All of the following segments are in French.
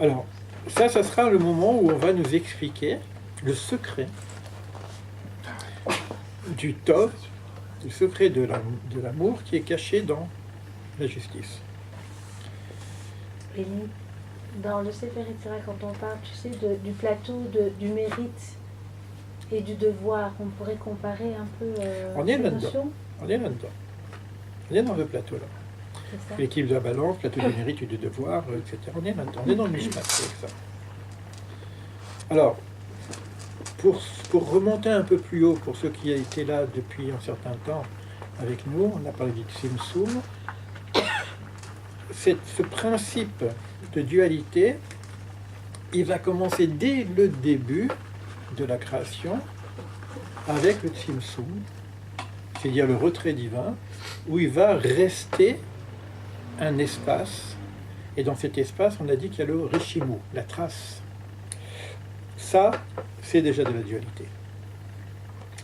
Alors, ça sera le moment où on va nous expliquer le secret du tov, le secret de l'amour qui est caché dans la justice. Et dans le Sefer Yetzirah, quand on parle, tu sais, du plateau du mérite et du devoir, on pourrait comparer un peu On est ces là-dedans. notions. On est là-dedans. On est dans le plateau là. C'est ça. L'équipe de la balance, plateau du mérite et du devoir, etc. On est là-dedans. On est dans le mishpat avec ça. Alors, pour remonter un peu plus haut, pour ceux qui ont été là depuis un certain temps avec nous, on a parlé du Tzimtzum. Ce principe de dualité, il va commencer dès le début de la création avec le Tzimtzum, c'est-à-dire le retrait divin, où il va rester un espace, et dans cet espace, on a dit qu'il y a le Rishimu, la trace. Ça, c'est déjà de la dualité.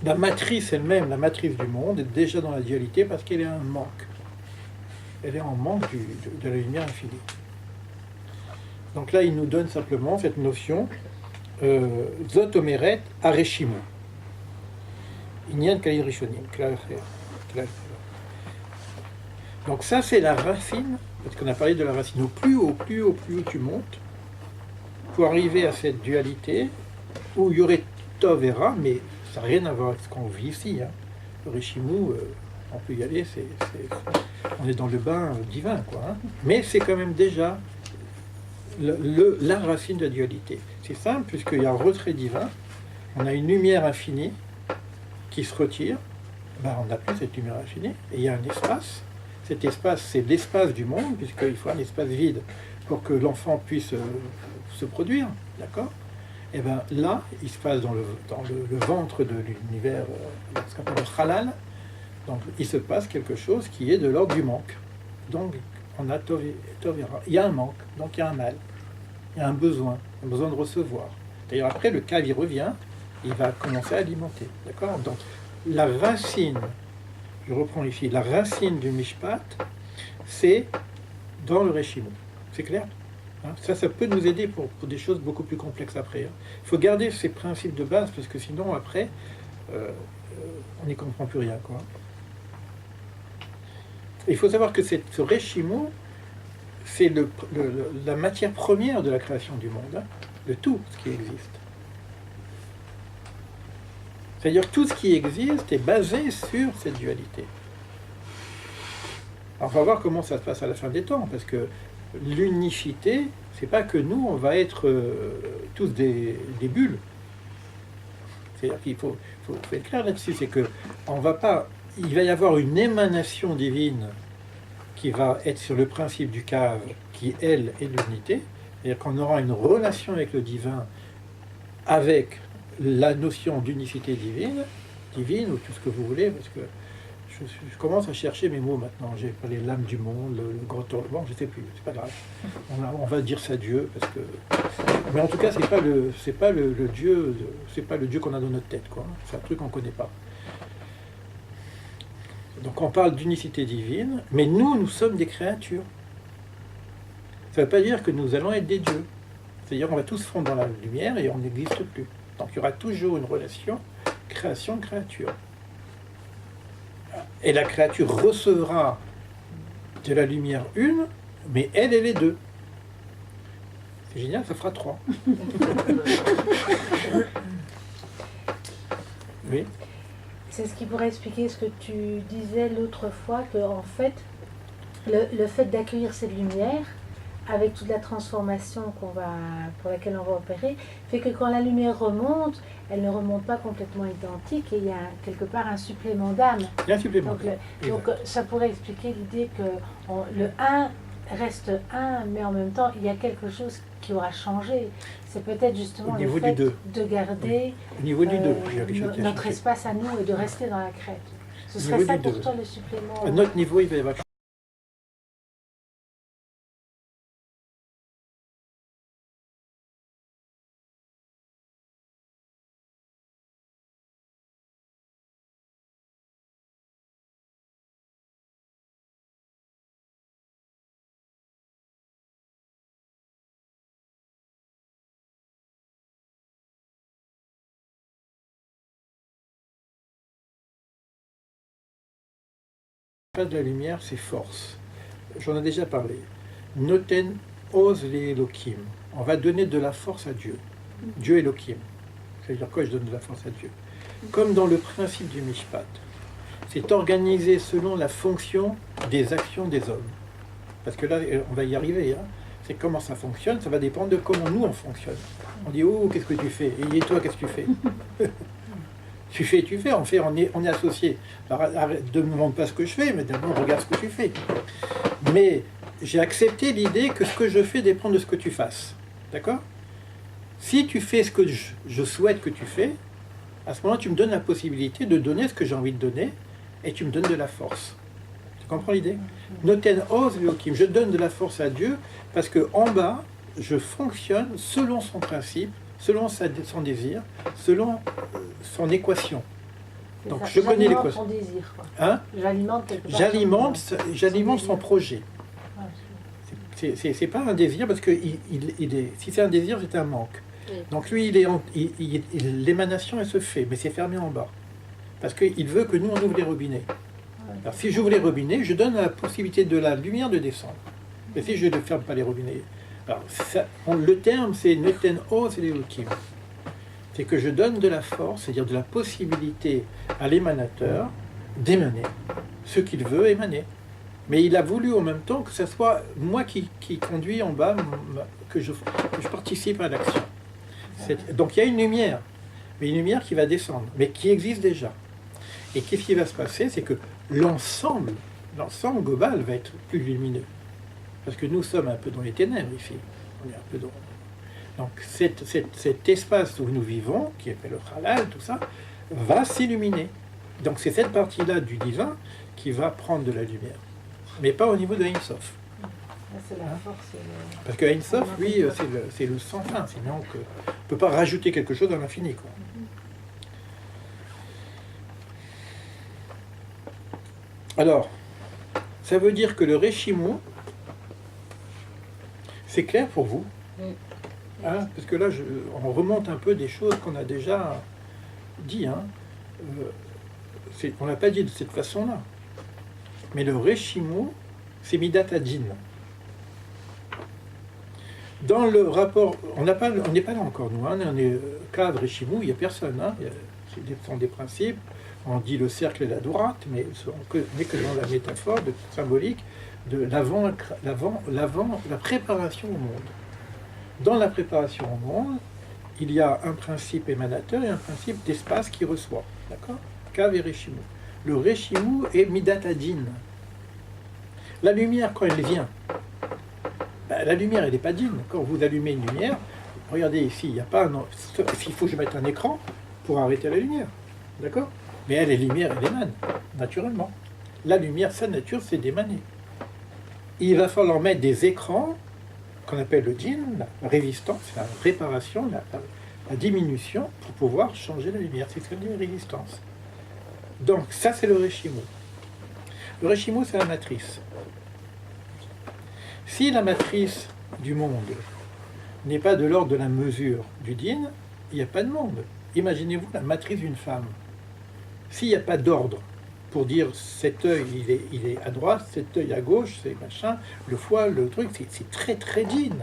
La matrice elle-même, la matrice du monde, est déjà dans la dualité parce qu'elle est un manque. Elle est en manque de la lumière infinie. Donc là, il nous donne simplement cette notion Zot Omeret Areshimu. Inyan Kalil Rishonim. Donc ça, c'est la racine, parce qu'on a parlé de la racine. Au plus haut, plus haut, plus haut tu montes, pour arriver à cette dualité, où il y aurait Tov et Ra, mais ça n'a rien à voir avec ce qu'on vit ici. Hein. Le Rishimu, on peut y aller, on est dans le bain divin, quoi. Hein. Mais c'est quand même déjà la racine de la dualité. C'est simple, puisqu'il y a un retrait divin, on a une lumière infinie qui se retire, ben, on n'a plus cette lumière infinie, et il y a un espace. Cet espace, c'est l'espace du monde, puisqu'il faut un espace vide pour que l'enfant puisse se produire, d'accord? Et bien là, il se passe dans le ventre de l'univers, ce qu'on appelle le halal, donc il se passe quelque chose qui est de l'ordre du manque. Donc on a tovera. Il y a un manque, donc il y a un mal, il y a un besoin de recevoir. D'ailleurs après, le cave, il revient, il va commencer à alimenter, d'accord? Donc la racine, je reprends ici, la racine du mishpat, c'est dans le Réchimon. C'est clair? Hein, ça peut nous aider pour des choses beaucoup plus complexes après. Hein. Il faut garder ces principes de base, parce que sinon, après, on n'y comprend plus rien. Quoi. Et il faut savoir que ce Réchimon, c'est la matière première de la création du monde, hein, de tout ce qui existe. C'est-à-dire que tout ce qui existe est basé sur cette dualité. Alors, on va voir comment ça se passe à la fin des temps, parce que l'unicité, c'est pas que nous, on va être tous des bulles. C'est-à-dire qu'il faut être clair là-dessus, c'est que on va pas, il va y avoir une émanation divine qui va être sur le principe du cave, qui, elle, est l'unité. C'est-à-dire qu'on aura une relation avec le divin, avec la notion d'unicité divine, ou tout ce que vous voulez, parce que je commence à chercher mes mots maintenant. J'ai parlé l'âme du monde, le grand tournement, je ne sais plus, c'est pas grave. On va dire ça Dieu, parce que. Mais en tout cas, c'est pas le Dieu, c'est pas le Dieu qu'on a dans notre tête, quoi. C'est un truc qu'on connaît pas. Donc on parle d'unicité divine, mais nous sommes des créatures. Ça ne veut pas dire que nous allons être des dieux. C'est-à-dire qu'on va tous fondre dans la lumière et on n'existe plus. Donc il y aura toujours une relation création-créature. Et la créature recevra de la lumière une, mais elle est deux. C'est génial, ça fera 3. Oui. C'est ce qui pourrait expliquer ce que tu disais l'autre fois, que en fait, le fait d'accueillir cette lumière, avec toute la transformation pour laquelle on va opérer, fait que quand la lumière remonte, elle ne remonte pas complètement identique et il y a quelque part un supplément d'âme. Il y a un supplément. Donc ça pourrait expliquer l'idée que le 1 reste 1, mais en même temps, il y a quelque chose qui aura changé. C'est peut-être justement le fait de garder au niveau du 2, notre espace à nous et de rester dans la crête. Ce serait ça pour toi le supplément. À notre niveau, il va y avoir pas de la lumière, c'est force. J'en ai déjà parlé. Noten ose les Elohim. On va donner de la force à Dieu. Dieu Elohim. Ça veut dire quoi, je donne de la force à Dieu? Comme dans le principe du Mishpat. C'est organisé selon la fonction des actions des hommes. Parce que là, on va y arriver. Hein. C'est comment ça fonctionne, ça va dépendre de comment nous on fonctionne. On dit, oh, qu'est-ce que tu fais? Et toi, qu'est-ce que tu fais? Tu fais, on est associés. Alors, arrête, ne me demande pas ce que je fais, mais d'abord regarde ce que tu fais. Mais j'ai accepté l'idée que ce que je fais dépend de ce que tu fasses. D'accord? Si tu fais ce que je souhaite que tu fais, à ce moment-là, tu me donnes la possibilité de donner ce que j'ai envie de donner, et tu me donnes de la force. Tu comprends l'idée? Noten ose Elohim. Je donne de la force à Dieu, parce que en bas, je fonctionne selon son principe, selon son désir, selon son équation. Donc je connais l'équation. Son désir, quoi. Hein? J'alimente son projet. C'est pas un désir, parce que si c'est un désir, c'est un manque. Oui. Donc lui, l'émanation, elle se fait, mais c'est fermé en bas. Parce qu'il veut que nous, on ouvre les robinets. Alors si j'ouvre les robinets, je donne la possibilité de la lumière de descendre. Et si je ne ferme pas les robinets, alors le terme, c'est Noten Ose Elohim. C'est que je donne de la force, c'est-à-dire de la possibilité à l'émanateur d'émaner ce qu'il veut émaner. Mais il a voulu en même temps que ce soit moi qui conduis en bas, que je participe à l'action. Donc il y a une lumière, mais une lumière qui va descendre, mais qui existe déjà. Et qu'est-ce qui va se passer? C'est que l'ensemble global va être plus lumineux. Parce que nous sommes un peu dans les ténèbres ici. On est un peu dans... Donc cet espace où nous vivons, qui appelle le halal, tout ça, va s'illuminer. Donc c'est cette partie-là du divin qui va prendre de la lumière. Mais pas au niveau de Ein Sof. C'est la force. Parce que Ein Sof, lui, c'est le sans fin. Sinon, on ne peut pas rajouter quelque chose dans l'infini, quoi. Alors, ça veut dire que le Réchimou, c'est clair pour vous? Hein, parce que là, on remonte un peu des choses qu'on a déjà dit. Hein. On n'a pas dit de cette façon-là. Mais le Réchimou, c'est Midat Hadin. Dans le rapport, on n'est pas là encore, nous. Hein, on est cadre Réchimou, il n'y a personne. Hein, ce sont des principes. On dit le cercle et la droite, mais on n'est que dans la métaphore symbolique de la préparation au monde. Dans la préparation au monde, il y a un principe émanateur et un principe d'espace qui reçoit. D'accord? Kav et Réchimou. Le Réchimou est Midat Hadin. La lumière, quand elle vient, la lumière, elle n'est pas dîne. Quand vous allumez une lumière, regardez ici, il n'y a pas il faut que je mette un écran pour arrêter la lumière. D'accord? Mais elle, les lumières, elle émane, naturellement. La lumière, sa nature, c'est d'émaner. Il va falloir mettre des écrans qu'on appelle le djinn, la résistance, la réparation, la diminution, pour pouvoir changer la lumière. C'est ce qu'on dit, la résistance. Donc, ça, c'est le Réchimou. Le Réchimou, c'est la matrice. Si la matrice du monde n'est pas de l'ordre de la mesure du djinn, il n'y a pas de monde. Imaginez-vous la matrice d'une femme. S'il n'y a pas d'ordre pour dire cet œil il est à droite, cet œil à gauche, c'est machin, le foie, le truc, c'est très très djinn,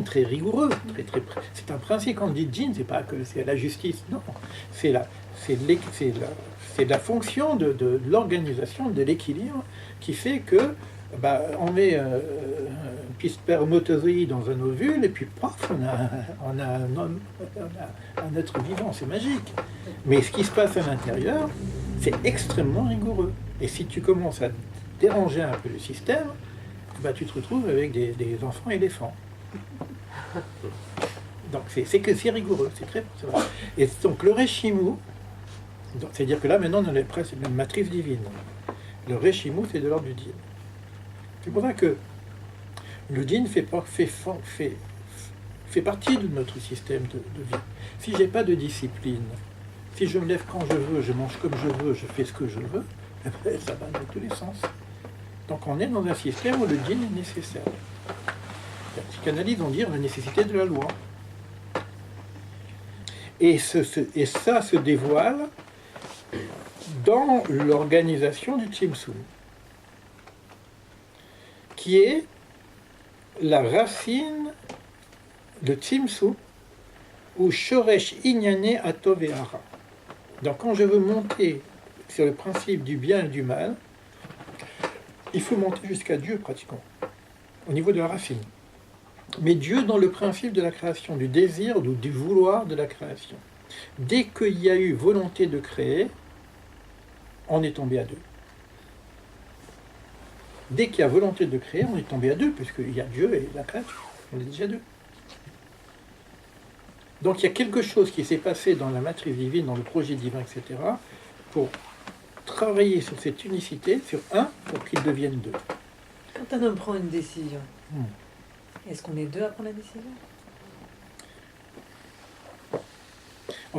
très rigoureux, c'est un principe. Quand on dit djinn, c'est pas que c'est la justice, non, c'est la fonction de l'organisation, de l'équilibre qui fait que on met une piste spermatozoïde dans un ovule et puis paf, on a un être vivant, c'est magique. Mais ce qui se passe à l'intérieur, c'est extrêmement rigoureux. Et si tu commences à déranger un peu le système, tu te retrouves avec des enfants éléphants. Donc c'est rigoureux, c'est vrai. Et donc le Réchimou, c'est-à-dire que là maintenant on est presque une matrice divine. Le Réchimou, c'est de l'ordre du djinn. C'est pour ça que le djinn fait partie de notre système de vie. Si j'ai pas de discipline, si je me lève quand je veux, je mange comme je veux, je fais ce que je veux, ça va dans tous les sens. Donc on est dans un système où le djinn est nécessaire. Les psychanalystes vont dire la nécessité de la loi. Et ça se dévoile dans l'organisation du Tzimtzum. qui est la racine de Tsimsu, ou Shoresh Inyane Atov et Hara. Donc quand je veux monter sur le principe du bien et du mal, il faut monter jusqu'à Dieu pratiquement, au niveau de la racine. Mais Dieu dans le principe de la création, du désir ou du vouloir de la création. Dès qu'il y a eu volonté de créer, on est tombé à deux. Dès qu'il y a volonté de créer, on est tombé à deux, puisqu'il y a Dieu et la créature. On est déjà deux. Donc il y a quelque chose qui s'est passé dans la matrice divine, dans le projet divin, etc., pour travailler sur cette unicité, sur un, pour qu'ils deviennent deux. Quand un homme prend une décision, est-ce qu'on est deux à prendre la décision?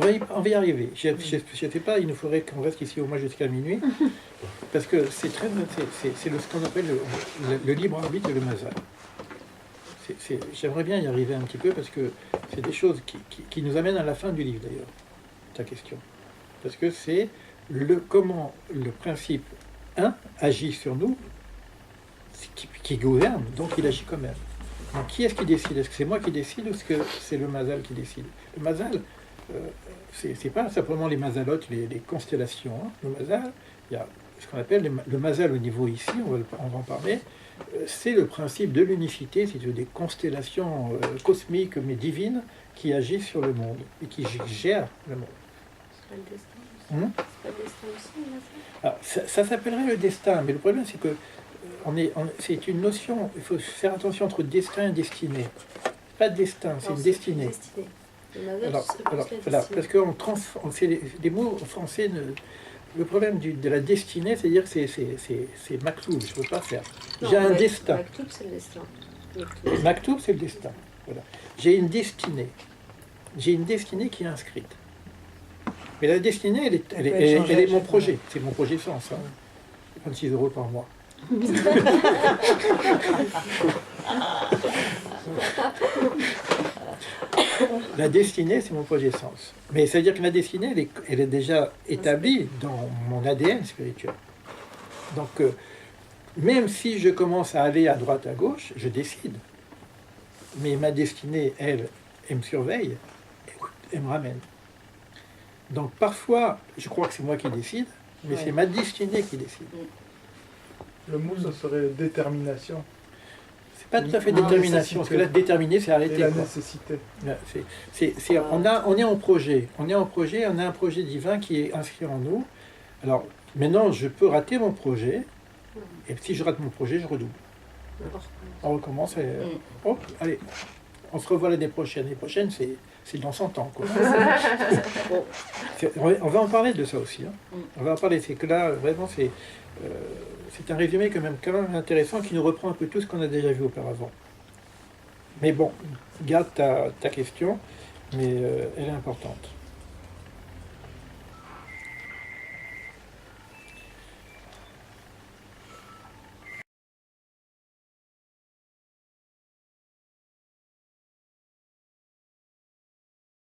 On va y arriver. Je ne sais pas, il nous faudrait qu'on reste ici au moins jusqu'à minuit, parce que c'est ce qu'on appelle le libre arbitre et le mazal. J'aimerais bien y arriver un petit peu, parce que c'est des choses qui nous amènent à la fin du livre, d'ailleurs, ta question. Parce que c'est comment le principe 1 agit sur nous, qui gouverne, donc il agit quand même. Donc qui est-ce qui décide? Est-ce que c'est moi qui décide ou est-ce que c'est le mazal qui décide? Le mazal, c'est pas simplement les mazalotes, les constellations. Hein. Le mazal, il y a ce qu'on appelle le mazal au niveau ici, on va en parler. C'est le principe de l'unicité, c'est des constellations cosmiques mais divines qui agissent sur le monde et qui gèrent le monde. C'est pas le destin aussi. C'est pas le destin aussi, le mazal. Alors, ça s'appellerait le destin, mais le problème c'est que c'est une notion, il faut faire attention entre destin et destinée. Pas de destin, c'est une destinée. Destinée. Le mazal, Alors, ce serait plus la voilà, destinée. parce que des mots français, le problème de la destinée, c'est-à-dire que c'est maktoub, je ne peux pas faire. Non, J'ai un destin. Maktoub, c'est le destin. Maktoub. Maktoub, c'est le destin. Voilà. J'ai une destinée. J'ai une destinée qui est inscrite. Mais la destinée, elle est mon projet. C'est mon projet sens. Hein. 26 € par mois. La destinée, c'est mon projet sens. Mais ça veut dire que la destinée, elle est déjà établie dans mon ADN spirituel. Donc, même si je commence à aller à droite, à gauche, je décide. Mais ma destinée, elle me surveille, elle me ramène. Donc parfois, je crois que c'est moi qui décide, mais c'est ma destinée qui décide. Le mot, ce serait détermination. C'est pas tout à fait détermination, parce que là, déterminer, c'est arrêter. Et la quoi. nécessité. On est en projet. On a un projet divin qui est inscrit en nous. Alors, maintenant, je peux rater mon projet, et si je rate mon projet, je redouble. On recommence, et hop, allez, on se revoit l'année prochaine. L'année prochaine, c'est dans 100 ans. Quoi. On va en parler de ça aussi. Hein. On va en parler, c'est que là, vraiment, c'est un résumé quand même intéressant qui nous reprend un peu tout ce qu'on a déjà vu auparavant. Mais bon, garde ta question, mais elle est importante.